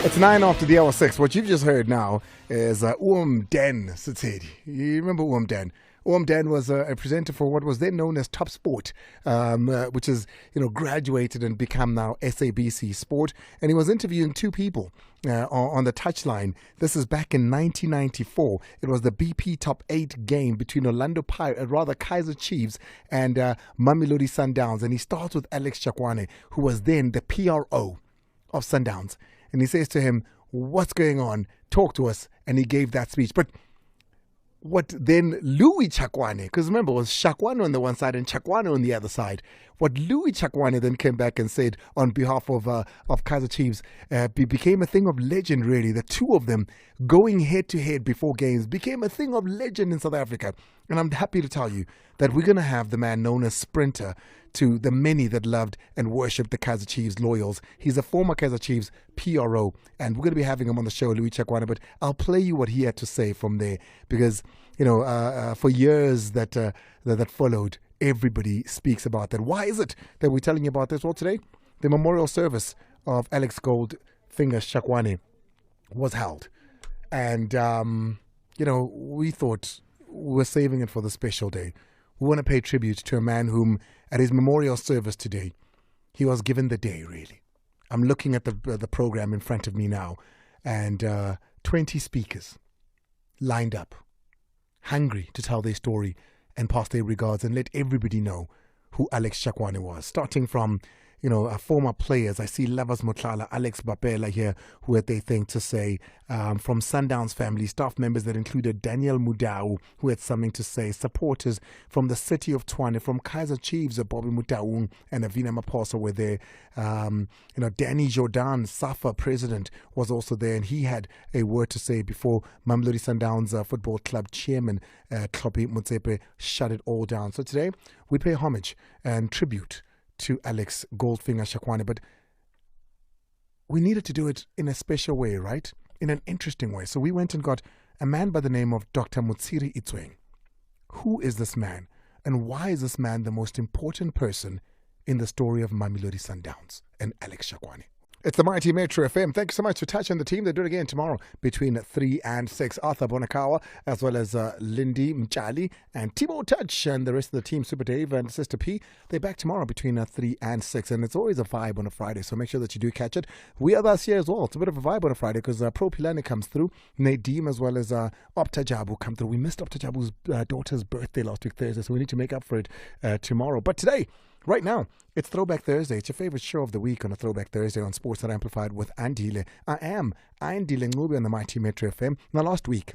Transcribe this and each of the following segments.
It's 9 after the hour 6. What you've just heard now is Den Sitsedi. You remember Den? Den was a presenter for what was then known as Top Sport, which is, graduated and become now SABC Sport. And he was interviewing two people on the touchline. This is back in 1994. It was the BP Top 8 game between Kaizer Chiefs and Mamelodi Sundowns. And he starts with Alex Shakoane, who was then the PRO of Sundowns. And he says to him, "What's going on? Talk to us." And he gave that speech. But what then Louis Shakoane, because remember, it was Shakoane on the one side and Shakoane on the other side. What Louis Shakoane then came back and said on behalf of Kaizer Chiefs became a thing of legend, really. The two of them going head to head before games became a thing of legend in South Africa. And I'm happy to tell you that we're going to have the man known as Sprinter to the many that loved and worshipped the Kaizer Chiefs loyals. He's a former Kaizer Chiefs PRO, and we're going to be having him on the show, Louis Shakoane. But I'll play you what he had to say from there, because for years that followed, everybody speaks about that. Why is it that we're telling you about this? Well, today, the memorial service of Alex Goldfinger Shakoane was held. And, we thought we were saving it for the special day. We want to pay tribute to a man whom, at his memorial service today, he was given the day, really. I'm looking at the program in front of me now, and 20 speakers lined up, hungry to tell their story and pass their regards and let everybody know who Alex Shakoane was. Starting from, former players. I see Lavas Motlala, Alex Bapela here, who had their thing to say. From Sundowns family, staff members that included Daniel Mudau, who had something to say. Supporters from the city of Tshwane, from Kaizer Chiefs, Bobby Mutaung and Avina Maposa were there. Danny Jordan, SAFA president, was also there, and he had a word to say before Mamelodi Sundowns Football Club chairman Tlhophi Motsepe shut it all down. So today, we pay homage and tribute to Alex Goldfinger Shakoane, but we needed to do it in a special way, right? In an interesting way. So we went and got a man by the name of Dr. Mutsiri Itsweng. Who is this man? And why is this man the most important person in the story of Mamelodi Sundowns and Alex Shakoane? It's the Mighty Metro FM. Thank you so much for touching the team. They do it again tomorrow between 3 and 6. Arthur Bonakawa, as well as Lindy Mchali and Timo Touch and the rest of the team, Super Dave and Sister P. They're back tomorrow between 3 and 6. And it's always a vibe on a Friday, so make sure that you do catch it. We are this here as well. It's a bit of a vibe on a Friday because Pro Pilani comes through. Nadeem as well as Opta Jabu come through. We missed Opta Jabu's daughter's birthday last week, Thursday, so we need to make up for it tomorrow. But today, right now, it's Throwback Thursday. It's your favorite show of the week on a Throwback Thursday on Sports That Amplified with Andile. I am Andile Ncube on the Mighty Metro FM. Now, last week,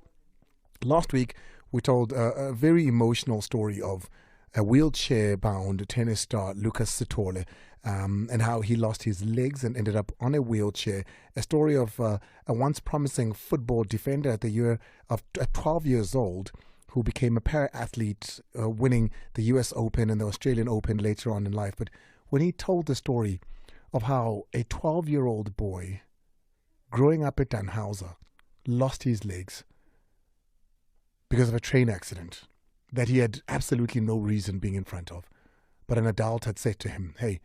we told a very emotional story of a wheelchair-bound tennis star, Lucas Sithole, and how he lost his legs and ended up on a wheelchair. A story of a once promising football defender at 12 years old, who became a para-athlete, winning the US Open and the Australian Open later on in life. But when he told the story of how a 12-year-old boy growing up at Danhauser lost his legs because of a train accident that he had absolutely no reason being in front of, but an adult had said to him, "Hey,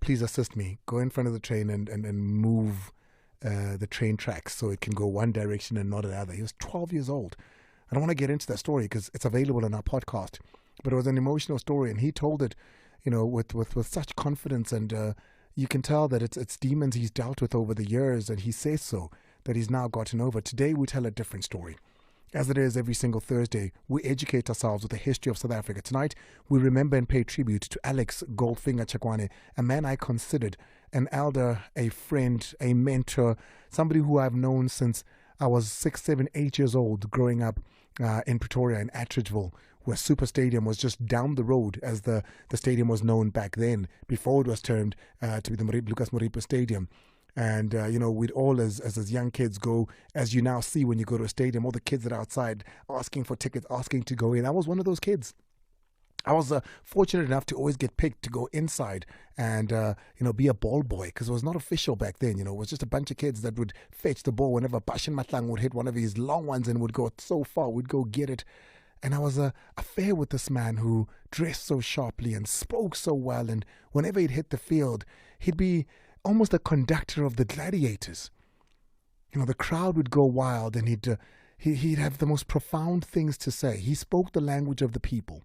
please assist me, go in front of the train and move the train tracks so it can go one direction and not another." He was 12 years old. I don't want to get into that story because it's available in our podcast, but it was an emotional story, and he told it, with such confidence, and you can tell that it's demons he's dealt with over the years, and he says so, that he's now gotten over. Today we tell a different story. As it is every single Thursday, we educate ourselves with the history of South Africa. Tonight, we remember and pay tribute to Alex Goldfinger Shakoane, a man I considered an elder, a friend, a mentor, somebody who I've known since I was 6, 7, 8 years old, growing up in Pretoria, in Attridgeville, where Super Stadium was just down the road, as the stadium was known back then, before it was termed to be the Lucas Moripe Stadium. And, we'd all, as young kids, go, as you now see when you go to a stadium, all the kids that are outside asking for tickets, asking to go in. I was one of those kids. I was fortunate enough to always get picked to go inside and, be a ball boy, because it was not official back then. It was just a bunch of kids that would fetch the ball whenever Bashin Matlang would hit one of his long ones and would go so far, would go get it. And I was affair with this man who dressed so sharply and spoke so well. And whenever he'd hit the field, he'd be almost a conductor of the gladiators. the crowd would go wild, and he'd have the most profound things to say. He spoke the language of the people.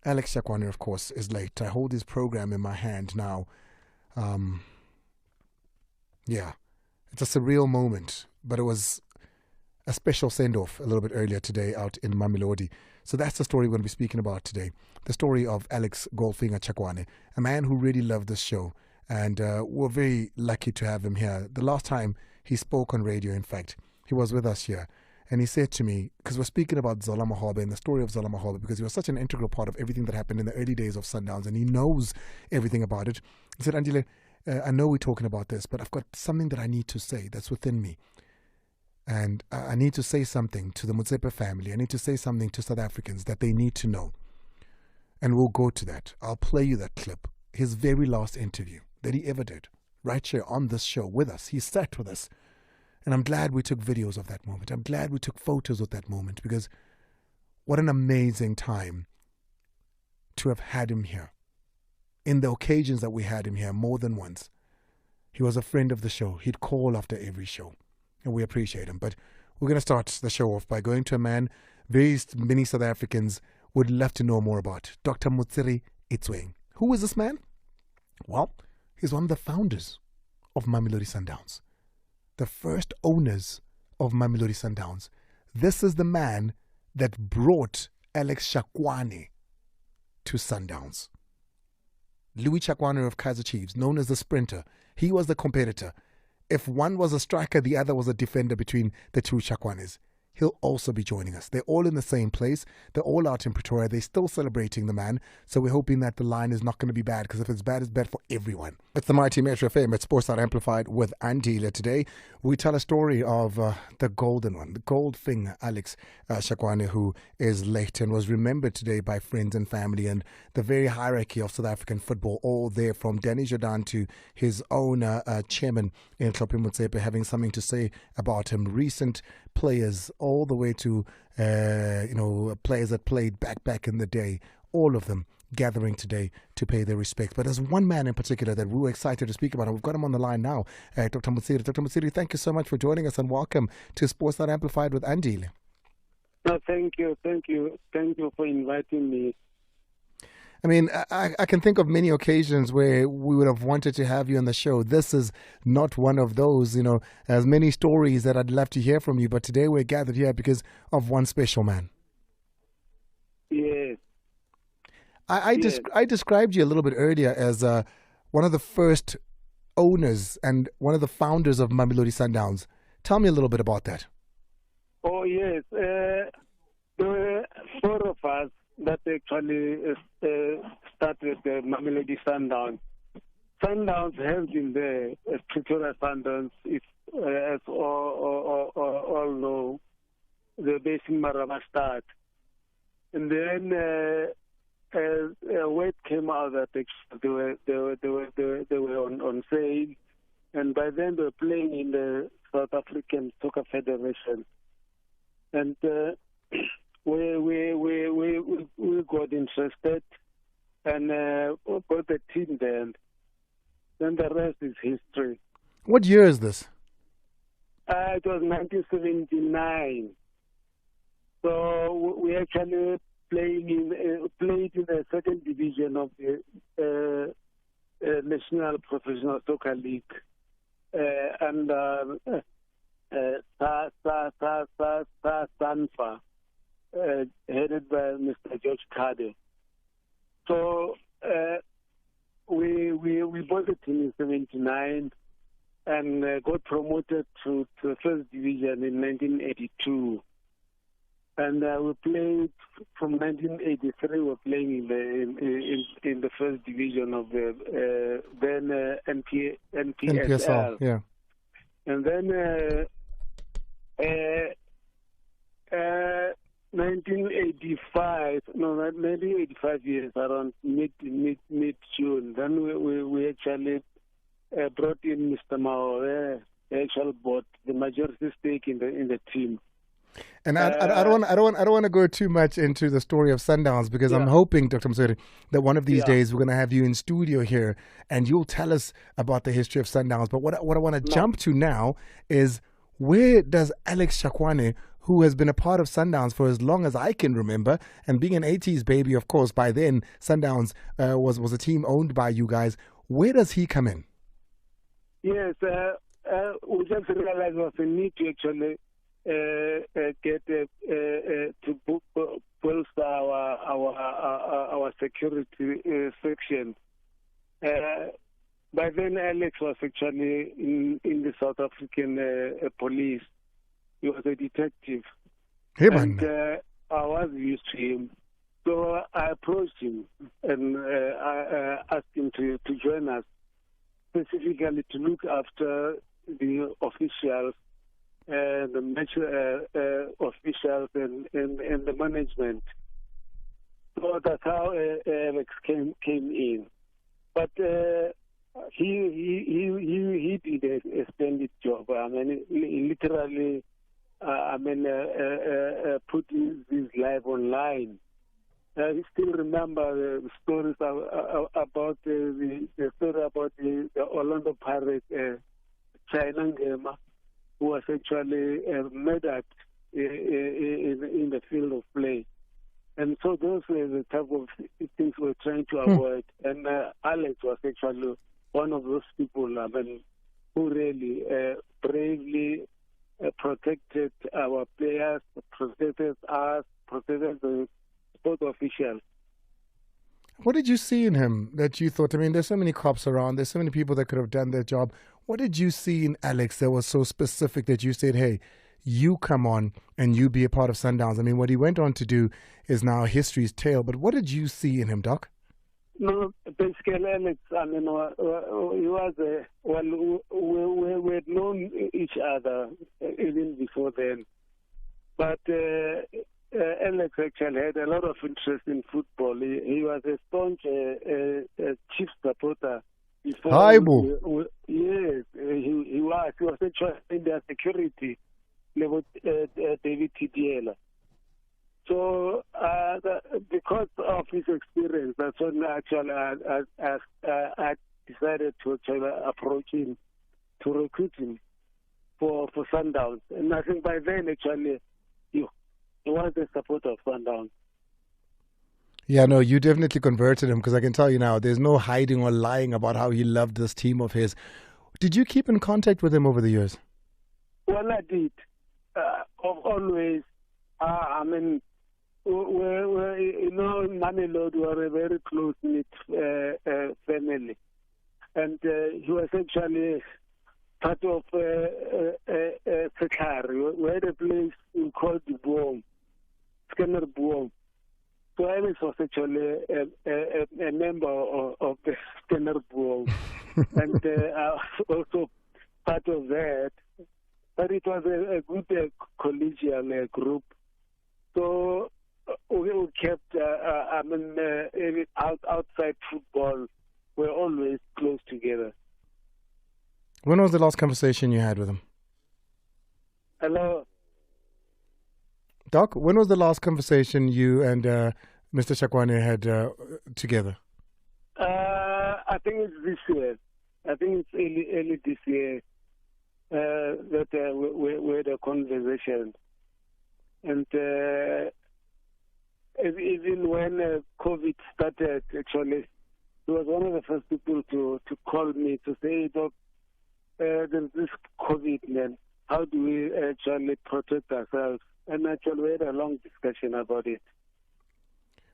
Alex Shakoane, of course, is late. I hold his program in my hand now. Yeah, it's a surreal moment, but it was a special send-off a little bit earlier today out in Mamelodi. So that's the story we're going to be speaking about today. The story of Alex Goldfinger Shakoane, a man who really loved this show. And we're very lucky to have him here. The last time he spoke on radio, in fact, he was with us here. And he said to me, because we're speaking about Zola Mahobe and the story of Zola Mahobe, because he was such an integral part of everything that happened in the early days of Sundowns, and he knows everything about it. He said, Andile, I know we're talking about this, but I've got something that I need to say that's within me. And I need to say something to the Motsepe family. I need to say something to South Africans that they need to know. And we'll go to that. I'll play you that clip. His very last interview that he ever did, right here on this show with us. He sat with us. And I'm glad we took videos of that moment. I'm glad we took photos of that moment, because what an amazing time to have had him here. In the occasions that we had him here more than once. He was a friend of the show. He'd call after every show. And we appreciate him. But we're going to start the show off by going to a man very many South Africans would love to know more about. Dr. Motsiri Itsweng. Who is this man? Well, he's one of the founders of Mamelodi Sundowns. The first owners of Mamelodi Sundowns. This is the man that brought Alex Shakoane to Sundowns. Louis Sprinter of Kaizer Chiefs, known as the Sprinter. He was the competitor. If one was a striker, the other was a defender between the two Shakwanes. He'll also be joining us. They're all in the same place. They're all out in Pretoria. They're still celebrating the man. So we're hoping that the line is not going to be bad, because if it's bad for everyone. It's the Mighty Metro FM at Sports Amplified with Andile. Today, we tell a story of the golden one, the Goldfinger Alex Shakoane, who is late and was remembered today by friends and family and the very hierarchy of South African football, all there from Danny Jordan to his own chairman in Ncube Motsepe, having something to say about him. Recent players, all the way to players that played back in the day, all of them gathering today to pay their respects. But there's one man in particular that we were excited to speak about, and we've got him on the line now, Dr. Motsiri. Dr. Motsiri, thank you so much for joining us, and welcome to Sports Amplified with Andile. No, thank you for inviting me. I mean, I can think of many occasions where we would have wanted to have you on the show. This is not one of those, There's many stories that I'd love to hear from you, but today we're gathered here because of one special man. Yes. I described you a little bit earlier as one of the first owners and one of the founders of Mamelodi Sundowns. Tell me a little bit about that. Oh, yes. There were four of us that actually started the Mamelodi Sundowns. Sundowns have been there, Pretoria Sundowns, as all know, the base in Marabastad. And then word came out that they were on sale, and by then they were playing in the South African Soccer Federation. And we got interested and got the team there. Then the rest is history. What year is this? It was 1979. So we actually played in the second division of the National Professional Soccer League, and Sanfa, headed by Mr. George Kade. So we bought the team in 79 and got promoted to the first division in 1982. And we played from 1983. We were playing in the first division of the then NPSL. Yeah. And then 1985 years, around mid June. Then we actually brought in Mr. Mao. They actually bought the majority stake in the team. And I don't want to go too much into the story of Sundowns, because I'm hoping, Dr. Motsiri, that one of these days we're going to have you in studio here and you'll tell us about the history of Sundowns. But what I want to jump to now is, Where does Alex Shakoane, who has been a part of Sundowns for as long as I can remember, and being an 80s baby, of course, by then Sundowns was a team owned by you guys, where does he come in? Yes, we just realized was a need to actually get to bolster our security section. By then, Alex was actually in the South African police. He was a detective. Hey, and I was used to him. So I approached him and I asked him to join us, specifically to look after the officials, the match officials and the management. So that's how Alex came in. But he did a splendid job. I mean, he literally, put his life online. I still remember the stories about the story about the Orlando Pirates, China gamer, who was actually murdered in the field of play. And so those were the type of things we're trying to avoid. And Alex was actually one of those people, who really bravely protected our players, protected us, protected the sport officials. What did you see in him that you thought, I mean, there's so many cops around, there's so many people that could have done their job. What did you see in Alex that was so specific that you said, hey, you come on and you be a part of Sundowns? I mean, what he went on to do is now history's tale, but what did you see in him, Doc? No, basically, Alex, he was we had known each other even before then. But Alex actually had a lot of interest in football. He was a staunch chief supporter before. Hi, yes, he was. He was actually in their security level, David Tidiela. So because of his experience, that's when actually I decided to actually approach him to recruit him for Sundowns. And I think by then actually he was a supporter of Sundowns. Yeah, no, you definitely converted him, because I can tell you now, there's no hiding or lying about how he loved this team of his. Did you keep in contact with him over the years? Well, I did. Always. Mamelodi were a very close-knit family. And he was actually part of Sekari. We had a place called Boom, Scanner Boom. So Alex was actually a member of the Scanner Boom. And I was also part of that. But it was a good collegial group. So we kept, outside football, we're always close together. When was the last conversation you had with him? Hello? Doc, when was the last conversation you and Mr. Shakoane had together? I think it's this year. I think it's early this year that we had a conversation. And even when COVID started, actually, he was one of the first people to call me to say, Doc, there's this COVID, man. How do we actually protect ourselves? And actually, we had a long discussion about it.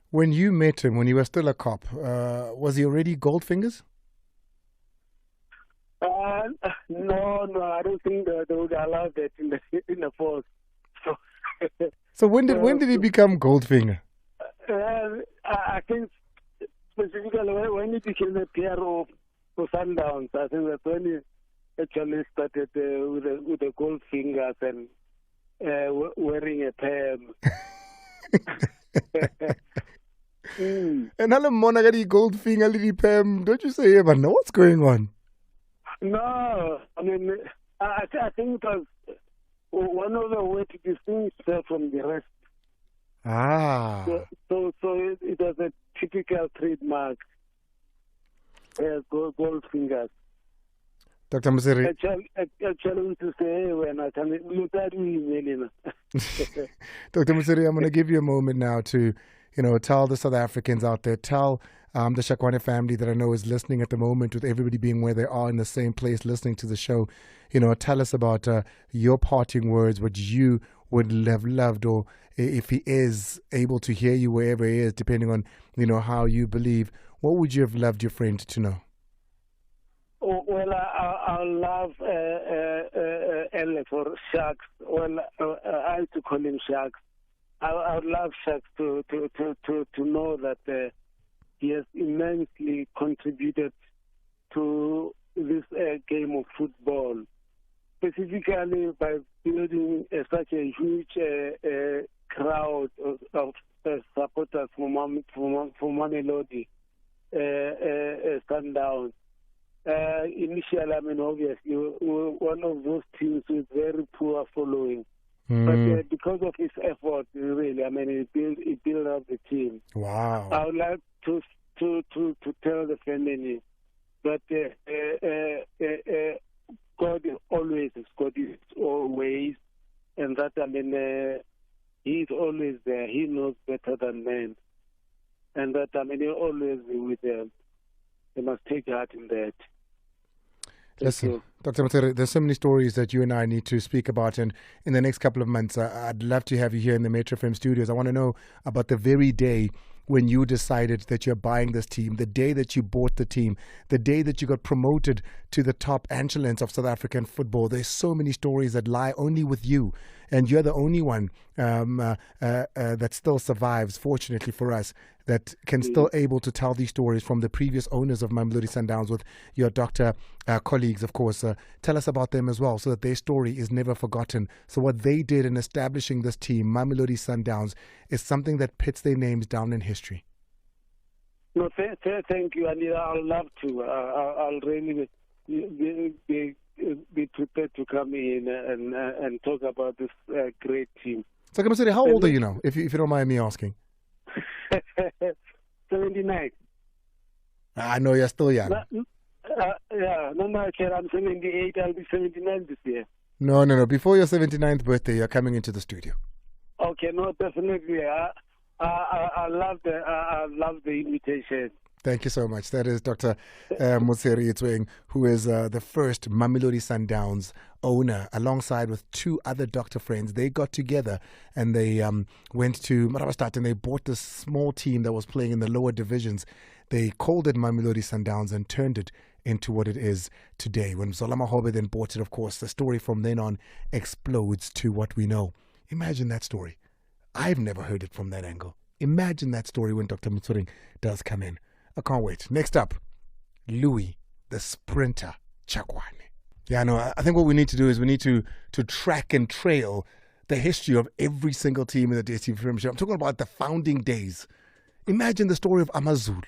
When you met him, when he was still a cop, was he already Goldfingers? No, I don't think they would allow that in the force. So when did he become Goldfinger? I think specifically when he became a PRO for Sundowns, I think that's when he actually started with the gold fingers and wearing a perm. And hello, Monagadi Goldfinger, Lily Pam. Don't you say ever know what's going on? No, I mean, I think it was one of the ways to distinguish himself from the rest. Ah. So it was a typical trademark, gold fingers. Dr. Musiri. Actually, to say when I can look at you, Dr. Musiri, I'm going to give you a moment now to, tell the South Africans out there, tell the Shakoane family that I know is listening at the moment, with everybody being where they are in the same place listening to the show. Tell us about your parting words, what you would have loved, or if he is able to hear you wherever he is, depending on, how you believe, what would you have loved your friend to know? Oh, well, I love Alex or Sharks. Well, I used to call him Sharks. I would love Sharks to know that he has immensely contributed to this game of football, specifically by building such a huge crowd of supporters for Mamelodi Sundowns. Initially, obviously, one of those teams with very poor following. But because of his effort, really, he built up the team. Wow. I would like to tell the family that God always has got his own ways, and that, he's always there. He knows better than men. And that, he'll always be with them. They must take heart in that. Listen, Dr. Musiri, there's so many stories that you and I need to speak about, and in the next couple of months, I'd love to have you here in the Metro FM studios. I want to know about the very day when you decided that you're buying this team, the day that you bought the team, the day that you got promoted to the top echelons of South African football. There's so many stories that lie only with you, and you're the only one that still survives, fortunately for us, that can still able to tell these stories from the previous owners of Mamelodi Sundowns, with your doctor colleagues, of course. Tell us about them as well, so that their story is never forgotten. So what they did in establishing this team, Mamelodi Sundowns, is something that puts their names down in history. No, thank you, and I'll love to. I'll really be prepared to come in and talk about this great team. So, how old are you now, if you don't mind me asking? 79. I know you're still young. I'm 78. I'll be 79 this year. No. Before your 79th birthday, you're coming into the studio. Okay, no, definitely. I love the invitation. Thank you so much. That is Dr. Musiri Itsweng, who is the first Mamelodi Sundowns owner, alongside with two other doctor friends. They got together and they went to Marabastad and they bought this small team that was playing in the lower divisions. They called it Mamelodi Sundowns and turned it into what it is today. When Zola Mahobe then bought it, of course, the story from then on explodes to what we know. Imagine that story. I've never heard it from that angle. Imagine that story when Dr. Itsweng does come in. I can't wait. Next up, Louis the Sprinter Tshakaone. Yeah, no, I think what we need to do is we need to track and trail the history of every single team in the DStv Premiership. I'm talking about the founding days. Imagine the story of Amazulu.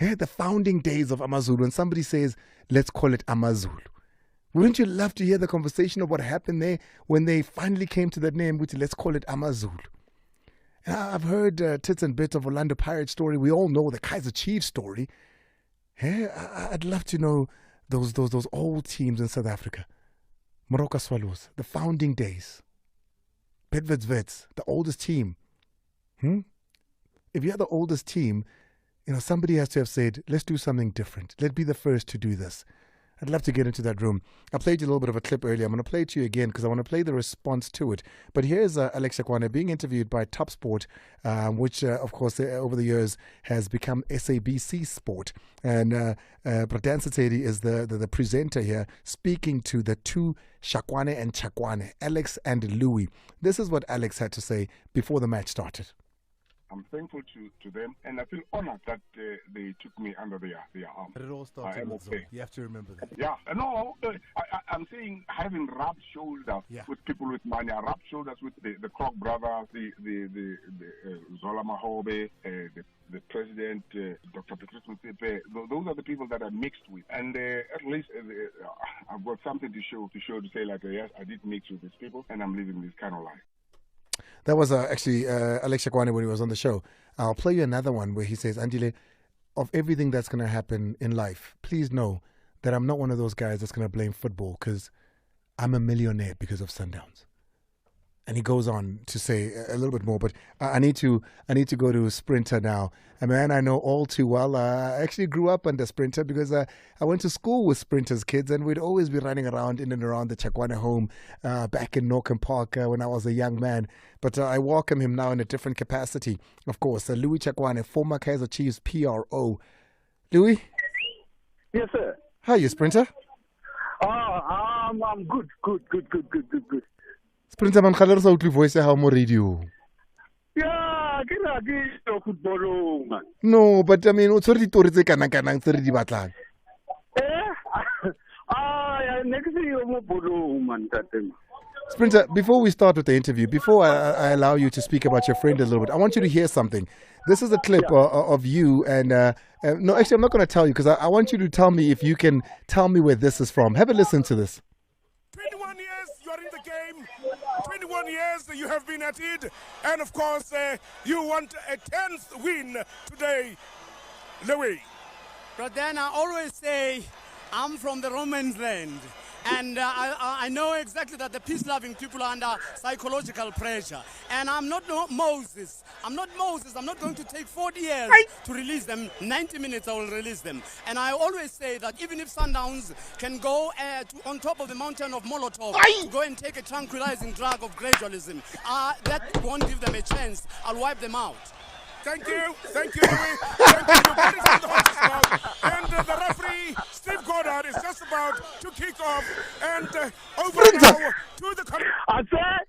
Yeah, the founding days of Amazulu. And somebody says, let's call it Amazulu. Wouldn't you love to hear the conversation of what happened there when they finally came to that name, which let's call it Amazulu? I've heard tits and bits of Orlando Pirates story. We all know the Kaizer Chiefs story. Yeah, I'd love to know those old teams in South Africa. Moroka Swallows, the founding days. Wits, the oldest team. If you're the oldest team, somebody has to have said, let's do something different. Let's be the first to do this. I'd love to get into that room. I played you a little bit of a clip earlier. I'm going to play it to you again because I want to play the response to it. But here's Alex Shakoane being interviewed by Top Sport, which, of course, over the years has become SABC Sport. And Pradan Satedi is the presenter here, speaking to the two Shakoane and Tshakaone, Alex and Louis. This is what Alex had to say before the match started. I'm thankful to them, and I feel honored that they took me under their arm. But it all started with Zoe. You have to remember that. Yeah, no, I'm saying having rubbed shoulders with people with money. I rubbed shoulders with the Kroc brothers, the Zola Mahobe, the president, Dr. Patrice Motsepe. Those are the people that I mixed with, and at least I've got something to show to say like, yes, I did mix with these people, and I'm living this kind of life. That was actually Alex Shakoane when he was on the show. I'll play you another one where he says, Andile, of everything that's going to happen in life, please know that I'm not one of those guys that's going to blame football because I'm a millionaire because of Sundowns. And he goes on to say a little bit more, but I need to go to Sprinter now. A man I know all too well. I actually grew up under Sprinter because I went to school with Sprinter's kids, and we'd always be running around in and around the Shakoane home back in Norcombe Park when I was a young man. But I welcome him now in a different capacity. Of course, Louis Shakoane, former Kaizer Chiefs PRO. Louis? Yes, sir. How are you, Sprinter? I'm good. Sprinter, man, ga le re sa utlwe voice ya hao mo radio. Yeah, ke football man. No, but I mean, o tshwere ditori tse kanang-kanang tse re di batlang. Next year mo bolong man tate. Sprinter, before we start with the interview, before I allow you to speak about your friend a little bit, I want you to hear something. This is a clip of you, and no, actually, I'm not going to tell you because I want you to tell me if you can tell me where this is from. Have a listen to this. 21 years you are in the game, 21 years you have been at it, and of course you want a 10th win today, Louis. But then I always say I'm from the Romans land. And I know exactly that the peace-loving people are under psychological pressure. And I'm not Moses. I'm not going to take 40 years to release them. 90 minutes I will release them. And I always say that even if Sundowns can go on top of the mountain of Molotov to go and take a tranquilizing drug of gradualism, that won't give them a chance. I'll wipe them out. Thank you, Louis. Thank you. Put it in the horse's mouth. And the referee, Steve Goddard, is just about to kick off. And over now to the... I said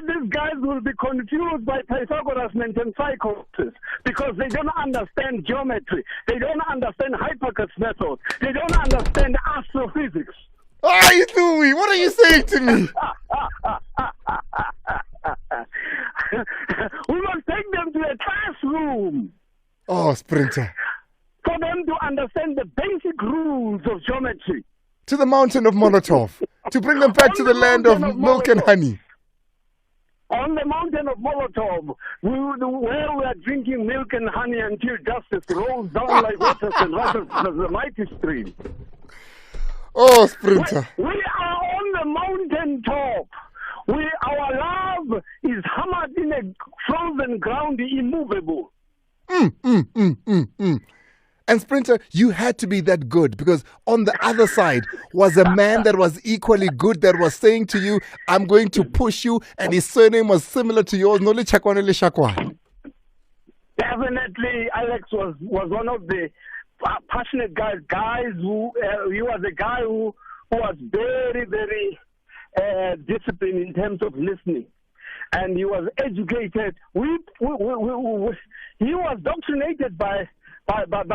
these guys will be confused by Pythagoras and psychosis because they don't understand geometry. They don't understand Hipparchus method. They don't understand astrophysics. Hey, Louis, what are you saying to me? We must take them to a classroom. Oh, Sprinter. For them to understand the basic rules of geometry. To the mountain of Molotov. To bring them back to the land of milk and honey. On the mountain of Molotov, where we are drinking milk and honey until justice rolls down like waters and rushes the mighty stream. Oh, Sprinter. We are on the mountain top. Our love is hammered in a frozen ground, immovable. And Sprinter, you had to be that good because on the other side was a man that was equally good that was saying to you, I'm going to push you, and his surname was similar to yours, Noli Shakoane Shakoane. Definitely, Alex was one of the passionate guys who he was a guy who was very, very disciplined in terms of listening, and he was educated. He was doctrinated by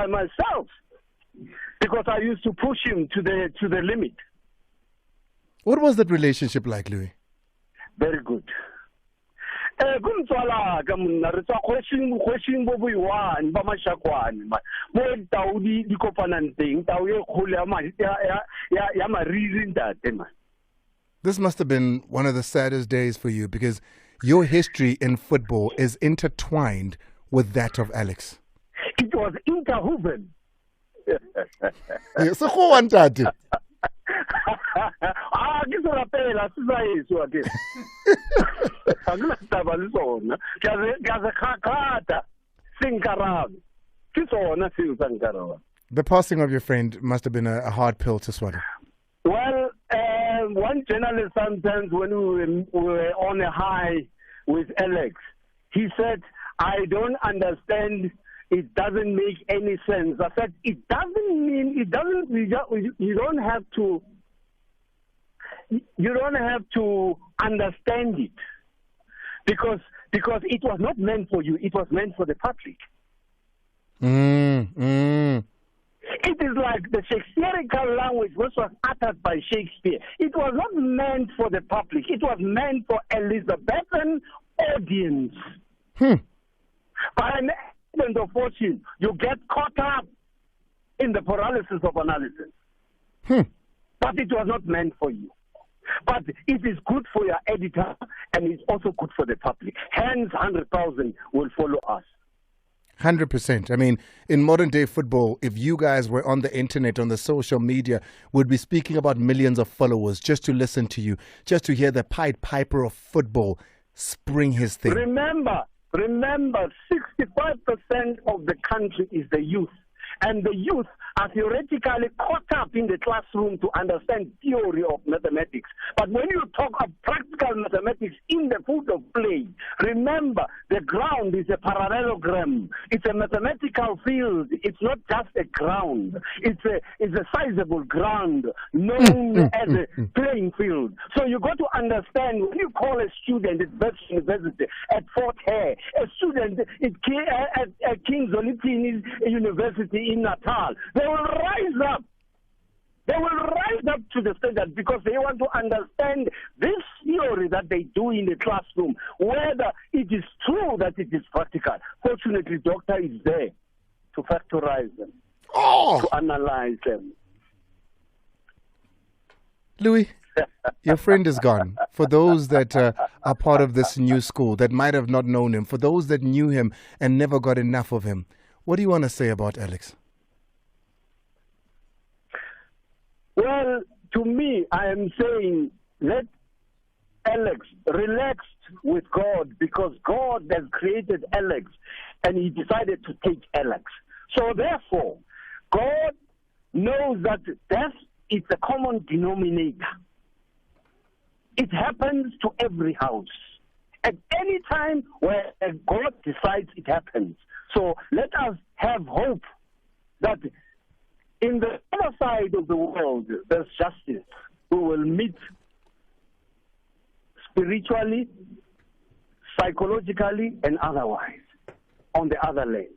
myself because I used to push him to the limit. What was that relationship like, Louis? Very good. This must have been one of the saddest days for you because your history in football is intertwined with that of Alex. It was interwoven. So who wanted it? The passing of your friend must have been a hard pill to swallow. Well, one journalist sometimes when we were on a high with Alex, he said, I don't understand. It doesn't make any sense. I said, you don't have to understand it because it was not meant for you. It was meant for the public. It is like the Shakespearean language which was uttered by Shakespeare. It was not meant for the public. It was meant for Elizabethan audience. By an accident of fortune, you get caught up in the paralysis of analysis. But it was not meant for you. But it is good for your editor, and it's also good for the public. Hence, 100,000 will follow us. 100%. I mean, in modern day football, if you guys were on the internet, on the social media, would be speaking about millions of followers just to listen to you, just to hear the Pied Piper of football spring his thing. Remember, 65% of the country is the youth. And the youth are theoretically caught up in the classroom to understand theory of mathematics. But when you talk of practical mathematics in the field of play, remember the ground is a parallelogram. It's a mathematical field. It's not just a ground. It's a sizable ground known as a playing field. So you got to understand when you call a student at Berks University, at Fort Hare, a student at King's Olympian University in Natal, they will rise up. They will rise up to the standard because they want to understand this theory that they do in the classroom, whether it is true that it is practical. Fortunately, Doctor is there to factorize them, to analyze them. Louis, your friend is gone. For those that are part of this new school that might have not known him, for those that knew him and never got enough of him, what do you want to say about Alex? Well, to me, I am saying let Alex relax with God because God has created Alex and he decided to take Alex. So therefore, God knows that death is a common denominator. It happens to every house. At any time where God decides it happens. So let us have hope that in the other side of the world, there's justice. We will meet spiritually, psychologically, and otherwise on the other land.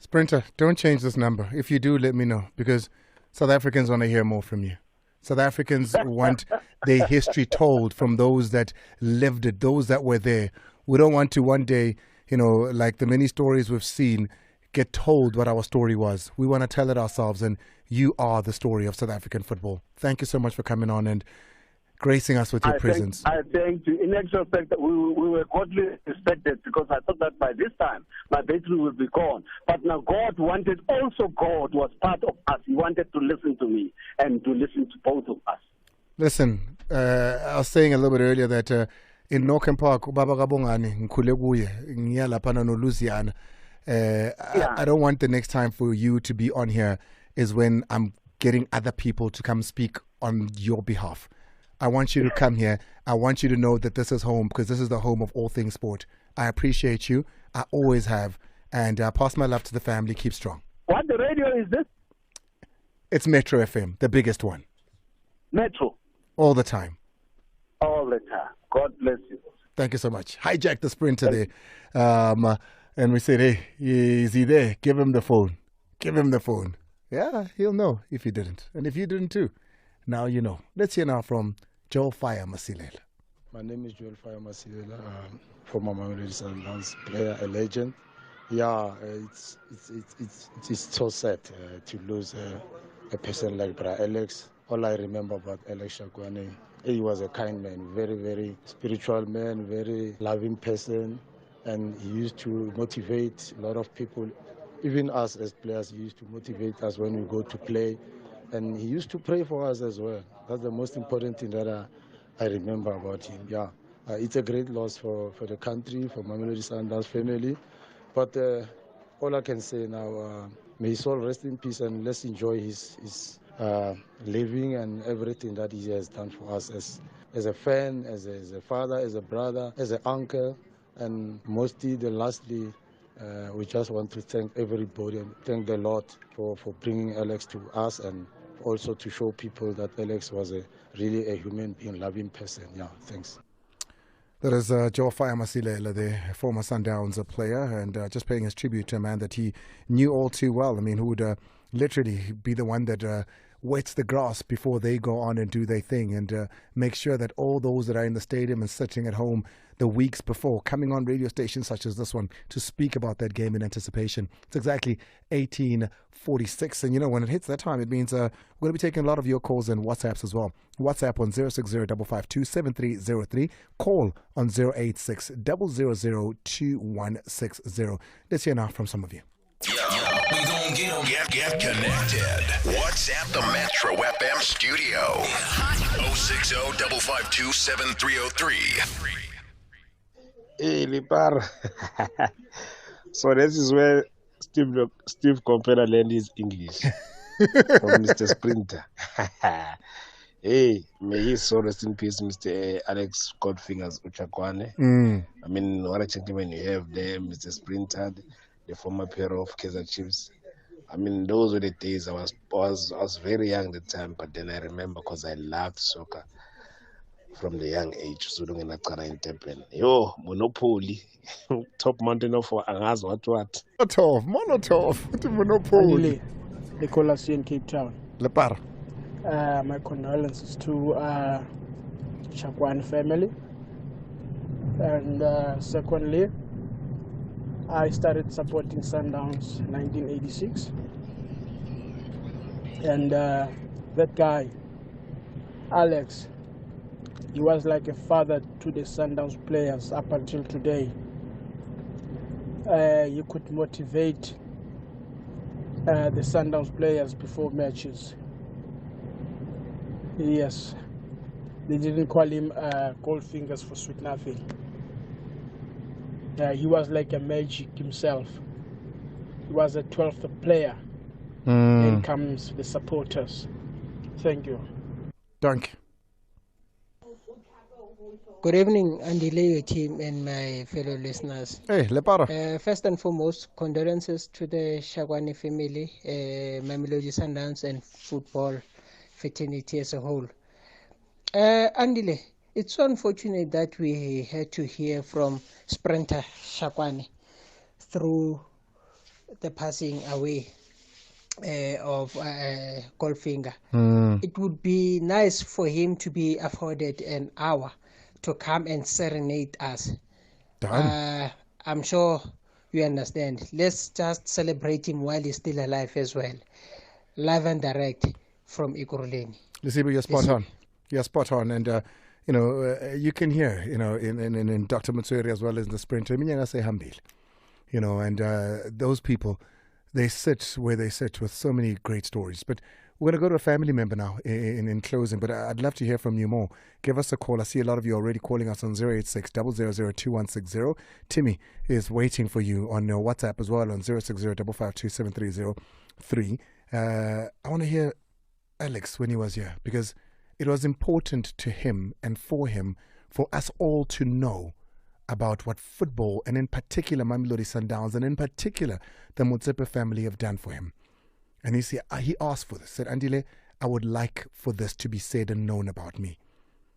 Sprinter, don't change this number. If you do, let me know, because South Africans want to hear more from you. South Africans want their history told from those that lived it, those that were there. We don't want to one day, like the many stories we've seen, get told what our story was. We want to tell it ourselves, and you are the story of South African football. Thank you so much for coming on and gracing us with your presence. I thank you. In actual fact, we were godly respected because I thought that by this time my battery would be gone. But now God was part of us. He wanted to listen to me and to listen to both of us. Listen, I was saying a little bit earlier that in Northern Park, Baba Gabongani, Nkuleguye, Nyalapana no Luciana. I don't want the next time for you to be on here is when I'm getting other people to come speak on your behalf. I want you to come here. I want you to know that this is home because this is the home of all things sport. I appreciate you. I always have. And pass my love to the family. Keep strong. What the radio is this? It's Metro FM, the biggest one. Metro. All the time. All the time. God bless you. Thank you so much. Hijack the Sprinter there. And we said, hey, is he there? Give him the phone. Give him the phone. Yeah, he'll know if he didn't. And if you didn't too, now you know. Let's hear now from Joel Fire Masilela. My name is Joel Fire Masilela, former Mamelodi Sundowns player, a legend. Yeah, it's so sad to lose a person like Bra Alex. All I remember about Alex Shakoane, he was a kind man, very, very spiritual man, very loving person. And he used to motivate a lot of people, even us as players. He used to motivate us when we go to play. And he used to pray for us as well. That's the most important thing that I remember about him. Yeah, it's a great loss for the country, for Mamelodi Sundowns family. But all I can say now, may his soul rest in peace and let's enjoy his living and everything that he has done for us as a fan, as a father, as a brother, as an uncle. And lastly, we just want to thank everybody and thank the Lord for bringing Alex to us and also to show people that Alex was really a human being, loving person. Yeah, thanks. That is Joel Fire Masilela, the former Sundowns player, and just paying his tribute to a man that he knew all too well. I mean, who would literally be the one that wets the grass before they go on and do their thing, and make sure that all those that are in the stadium and sitting at home the weeks before, coming on radio stations such as this one to speak about that game in anticipation. It's exactly 18:46, and you know, when it hits that time, it means we're going to be taking a lot of your calls and WhatsApps as well. WhatsApp on 060-552-7303, call on 086-000-2160. Let's hear now from some of you. We gon' get connected. WhatsApp the Metro FM studio. 060-552-7303. Hey, Lipar. So this is where Steve Compera learned his English from Mr. Sprinter. Hey, may his soul rest in peace, Mr. Alex Goldfinger Tshakaone. I mean, what a gentleman you have there, Mr. Sprinter, the former pair of Kaizer Chiefs. I mean, those were the days I was very young at the time, but then I remember because I loved soccer from the young age. So don't get in Durban. Yo, Monopoly, top mountain of Angaz, what? Molotov, Monopoly. They call us here in Cape Town. Lepar. My condolences to Shakoane family. And secondly, I started supporting Sundowns in 1986. And that guy, Alex, he was like a father to the Sundowns players up until today. He could motivate the Sundowns players before matches. Yes, they didn't call him Goldfingers for sweet nothing. He was like a magic himself. He was a 12th player. Then comes the supporters. Thank you. Thank you. Good evening, Andile, your team, and my fellow listeners. Hey, Lepara. First and foremost, condolences to the Shakoane family, Mamelodi Sundowns, and football fraternity as a whole. Andile, it's so unfortunate that we had to hear from Sprinter Tshakaone through the passing away of Goldfinger. It would be nice for him to be afforded an hour to come and serenade us. I'm sure you understand. Let's just celebrate him while he's still alive as well. Live and direct from Ikuruleni. Lisibu, you're spot on. You're spot on. And, you can hear, in Dr. Mutsuri as well as the Sprinter. I mean, I say Hambil. And those people, they sit where they sit with so many great stories. But we're going to go to a family member now in closing, but I'd love to hear from you more. Give us a call. I see a lot of you already calling us on 086-000-2160. Timmy is waiting for you on your WhatsApp as well on 060-552-7303. I want to hear Alex when he was here, because it was important to him and for him, for us all to know about what football, and in particular Mamelodi Sundowns, and in particular the Motsepe family have done for him. And he asked for this, said, Andile, I would like for this to be said and known about me.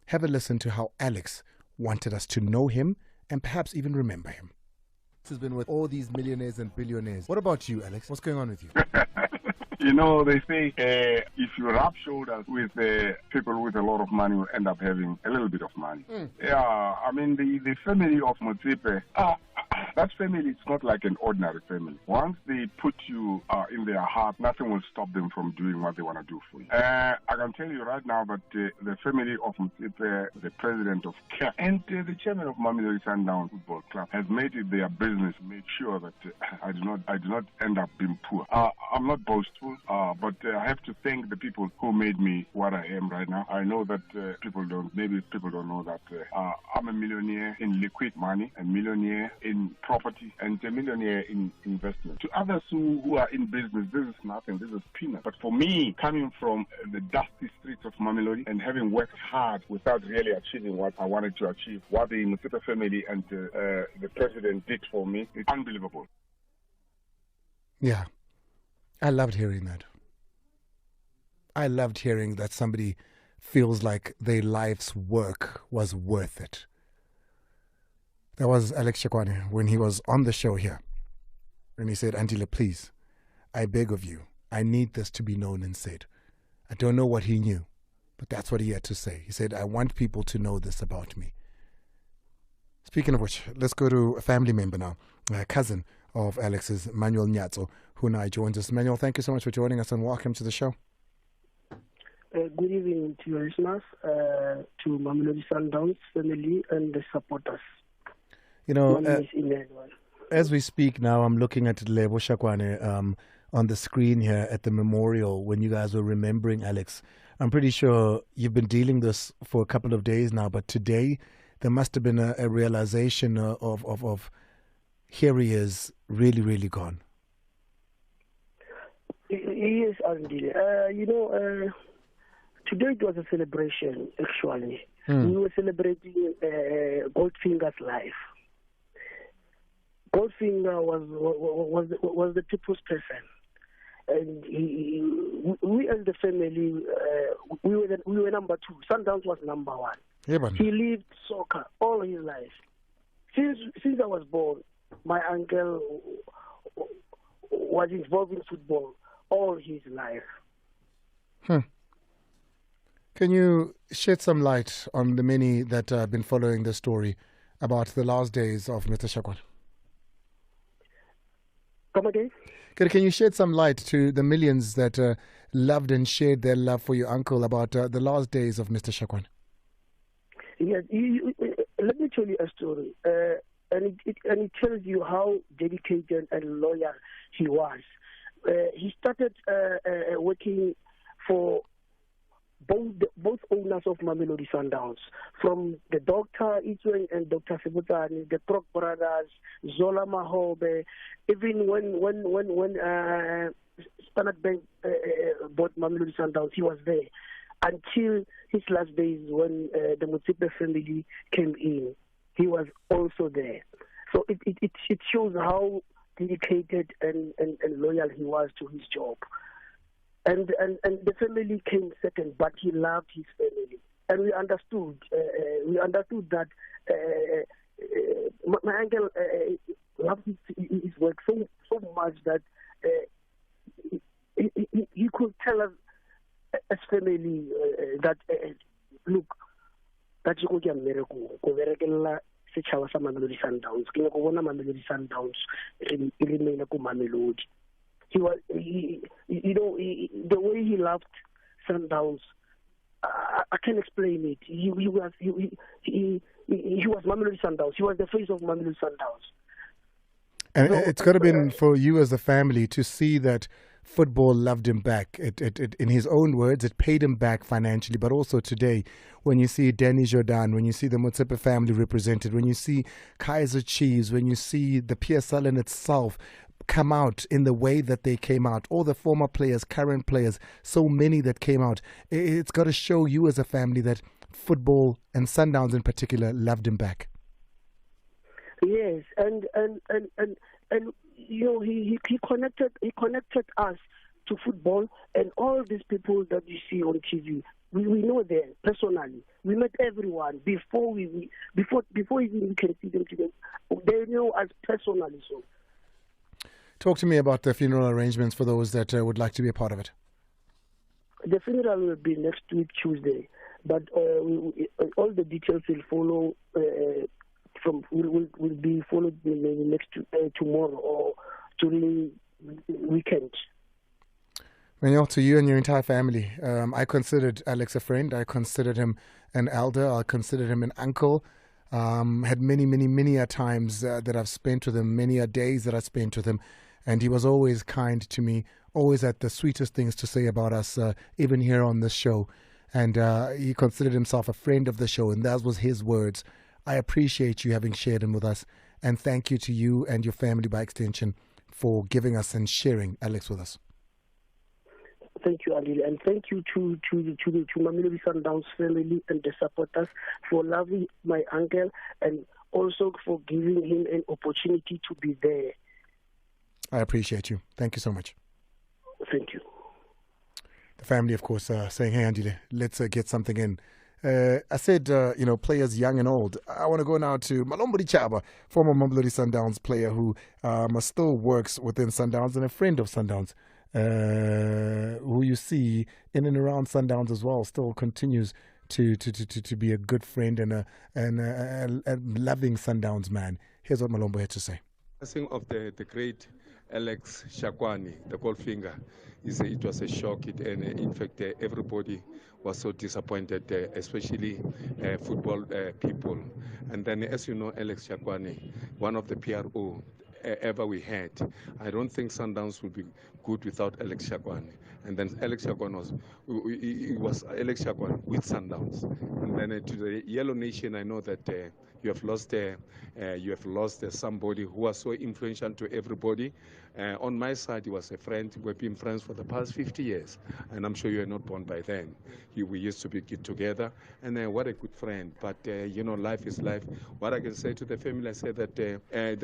Have a listen to how Alex wanted us to know him and perhaps even remember him. This has been with all these millionaires and billionaires. What about you, Alex? What's going on with you? They say if you rub shoulders with people with a lot of money, will end up having a little bit of money. Yeah, I mean, the family of Motsepe, that family is not like an ordinary family. Once they put you in their heart, nothing will stop them from doing what they want to do for you. I can tell you right now that the family of Motsepe, the president of CAF, and the chairman of Mamelodi Sundowns Football Club has made it their business to make sure that I do not end up being poor. I'm not boastful, but I have to thank the people who made me what I am right now. I know that people don't know that I'm a millionaire in liquid money, a millionaire in property, and a millionaire in investment. To others who are in business, this is nothing, this is peanut. But for me, coming from the dusty streets of Mamelodi and having worked hard without really achieving what I wanted to achieve, what the Motsepe family and the president did for me, it's unbelievable. Yeah. I loved hearing that. I loved hearing that somebody feels like their life's work was worth it. That was Alex Shakoane when he was on the show here. And he said, Andile, please, I beg of you, I need this to be known and said. I don't know what he knew, but that's what he had to say. He said, I want people to know this about me. Speaking of which, let's go to a family member now, a cousin of Alex's, Manuel Nyatso, who now joins us. Manuel, thank you so much for joining us and welcome to the show. Good evening to your listeners, to Mamelodi Sundowns family and the supporters. You know, as we speak now, I'm looking at Louis Shakoane on the screen here at the memorial when you guys were remembering Alex. I'm pretty sure you've been dealing this for a couple of days now, but today there must have been a realization of here he is, really, really gone. He is, Andile. Today it was a celebration, actually. We were celebrating Goldfinger's life. Goldfinger was the people's person. And we as the family, we were number 2. Sundowns was number 1. Yeah, he lived soccer all his life. Since I was born, my uncle was involved in football all his life. Can you shed some light on the many that have been following the story about the last days of Mr. Shakoane? Come again? Can you shed some light to the millions that loved and shared their love for your uncle about the last days of Mr. Shakoane? Yes, let me tell you a story. And it tells you how dedicated and loyal he was. He started working for both owners of Mamelodi Sundowns, from the Dr. Itsweng and Dr. Sebutani, the Krok brothers, Zola Mahobe. Even when Standard Bank bought Mamelodi Sundowns, he was there until his last days when the Motsepe family came in. He was also there. So it shows how dedicated and loyal he was to his job. And the family came second, but he loved his family. And we understood that my uncle loved his work so much that he could tell us as family that, look, that you can miracle, setšhaba sa Mamelodi Sundowns. Ke go bona Mamelodi Sundowns remain ko Mamelodi. He was, the way he loved Sundowns, I can't explain it. He was Mamelodi Sundowns. He was the face of Mamelodi Sundowns. And it's got to be for you as a family to see that football loved him back. It in his own words, it paid him back financially, but also today, when you see Danny Jordan, when you see the Motsepe family represented, when you see Kaiser Chiefs, when you see the PSL in itself come out in the way that they came out, all the former players, current players, so many that came out, it's got to show you as a family that football and Sundowns in particular loved him back. Yes, and you know, he connected us to football, and all these people that you see on TV, we know them personally. We met everyone before even we can see them today. They know us personally. So, talk to me about the funeral arrangements for those that would like to be a part of it. The funeral will be next week Tuesday, but all the details will follow. Will be followed next tomorrow or during weekend. Manuel, to you and your entire family, I considered Alex a friend. I considered him an elder. I considered him an uncle. Had many a times that I've spent with him, many a days that I spent with him, and he was always kind to me, always had the sweetest things to say about us, even here on this show. And he considered himself a friend of the show, and that was his words. I appreciate you having shared him with us, and thank you to you and your family by extension for giving us and sharing Alex with us. Thank you, Andile, and thank you to Mamelodi Sundowns family and the supporters for loving my uncle and also for giving him an opportunity to be there. I appreciate you. Thank you so much. Thank you. The family, of course, saying, hey, Andile, let's get something in. I said, players young and old. I want to go now to Malombo Chaba, former Mamelodi Sundowns player who still works within Sundowns and a friend of Sundowns. who you see in and around Sundowns as well, still continues to be a good friend and a loving Sundowns man. Here's what Malombo had to say. Passing of the great Alex Shakoane, the Goldfinger, it was a shock. And in fact, everybody was so disappointed, especially football people. And then, as you know, Alex Shakoane, one of the PRO ever we had. I don't think Sundowns would be good without Alex Shakoane. And then Alex Shakoane was Alex Shakoane with Sundowns. And then to the Yellow Nation, I know that you have lost somebody who was so influential to everybody. On my side, he was a friend. We've been friends for the past 50 years, and I'm sure you were not born by then. We used to be together, and what a good friend. But life is life. What I can say to the family, I say that they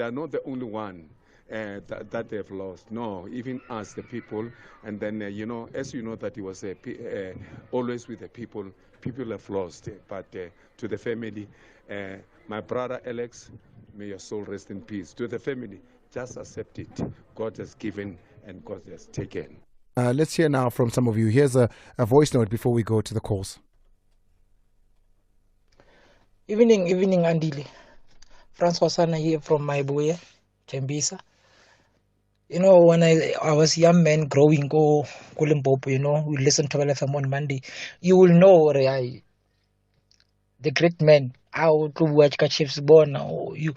are not the only one that they've lost. No, even us, the people. And then as you know, that he was always with the people. People have lost, but to the family, my brother Alex, may your soul rest in peace. To the family, just accept it. God has given and God has taken. Let's hear now from some of you. Here's a voice note before we go to the calls. Evening, Andile. Francois Sana here from Maibuya, Tembisa. When I was a young man growing go Limpopo, we listen to LFM on Monday. You will know the great man. How to watch Chiefs born. You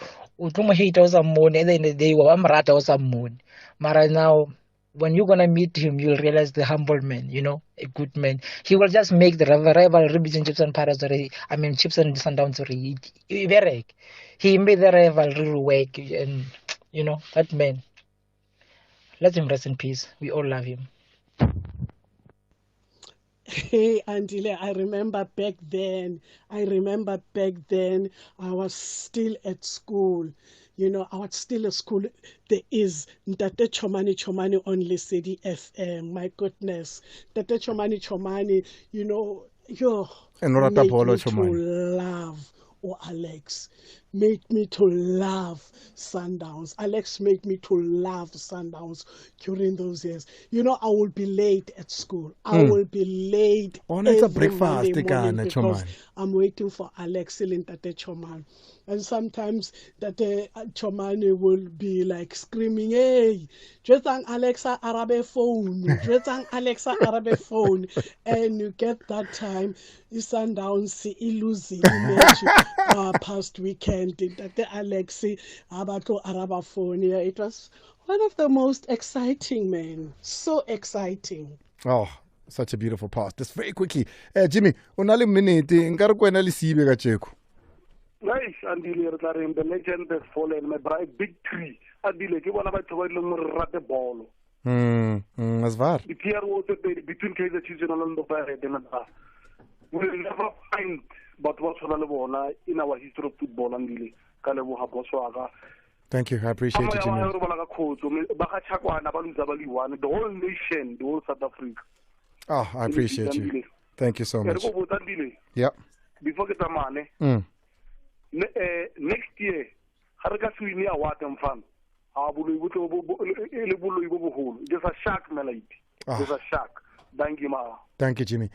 hate us some moon, and then the day I'm rat or some moon. Mara now, when you're gonna meet him, you'll realize the humble man, a good man. He will just make the rivalry between Chiefs and Pirates. Chiefs and Sundowns. He made the rivalry work, and that man. Let him rest in peace. We all love him. Hey, Andile, I remember back then, I was still at school. I was still at school. There is Ntate Chomani on Lesedi FM. My goodness. Ntate Chomani, And made me to love. Oh, Alex made me to love Sundowns. Alex made me to love Sundowns during those years. I will be late at school. I will be late every Monday morning because I'm waiting for Alex in Tate Choman. And sometimes Tate Chomani will be like screaming, "Hey, Dretang Alexa Arabe phone, Dretang Alexa Arabe phone." And you get that time, Sundowns losing match past weekend. Tate Alexi Abato Araba phone. Yeah, it was one of the most exciting, man. So exciting. Oh, such a beautiful past. Just very quickly, Jimmy, onale minute ngari kwena le sibe ka tsheko. Nice, Andile, the legend has fallen. My bright big tree. Andile, ke bona batho ba ileng re rate bolo. As var. The PRO between Kaizer Chiefs and Orlando Pirates, we'll never find but what's on in our history of football, Andile. Thank you. I appreciate it, Jimmy. The whole nation, the whole South Africa. Oh, I appreciate you. Thank you so much. Yeah. Before get money. Next year, Haraka award and fun. Just a shark melody. Just a shark. Thank you, Jimmy.